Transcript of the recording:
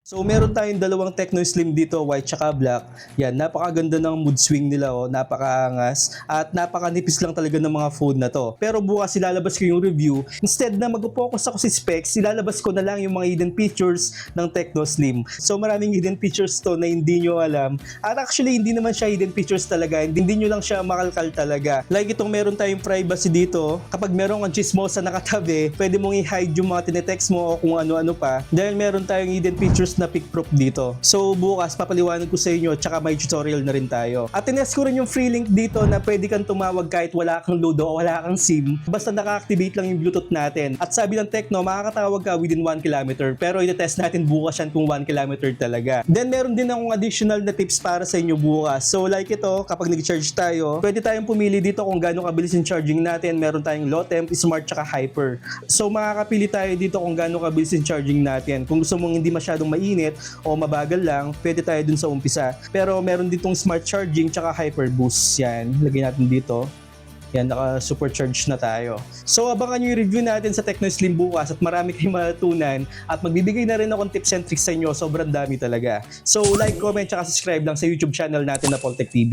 So meron tayong dalawang Tecno Slim dito, white tsaka black. Yan, napakaganda ng mood swing nila, oh, napakaangas at napakanipis lang talaga ng mga phone na to. Pero bukas ilalabas ko yung review. Instead na mag-focus ako sa specs, ilalabas ko na lang yung mga hidden features ng Tecno Slim. So maraming hidden features to na hindi nyo alam. At actually hindi naman siya hidden features talaga, hindi nyo lang siya makalkal talaga. Like itong meron tayong privacy dito. Kapag meron kang chismosa nakatabi, pwede mong i-hide yung mga tinetext mo o kung ano-ano pa. Dahil meron tayong hidden features na pick proof dito. So bukas papaliwanag ko sa inyo, tsaka may tutorial na rin tayo. At tinest ko rin yung free link dito na pwede kang tumawag kahit wala kang load o wala kang SIM. Basta naka-activate lang yung Bluetooth natin. At sabi ng Tecno, makakatawag ka within 1 kilometer. Pero i-test natin bukas yan kung 1 kilometer talaga. Then meron din akong additional na tips para sa inyo bukas. So like ito, kapag nag-charge tayo, pwede tayong pumili dito kung gaano kabilis yung charging natin. Meron tayong low temp, smart, tsaka hyper. So makakapili tayo dito kung gaano kabilis yung charging natin. Kung gusto mong hindi masyadong mainit o mabagal lang, pwede tayo dun sa umpisa. Pero meron ditong smart charging tsaka hyper boost. Yan, lagay natin dito. Yan, naka-supercharge na tayo. So abangan nyo yung review natin sa Tecno Slim bukas at marami kayong matutunan at magbibigay na rin akong tips and tricks sa inyo. Sobrang dami talaga. So like, comment, tsaka subscribe lang sa YouTube channel natin na Poltech TV.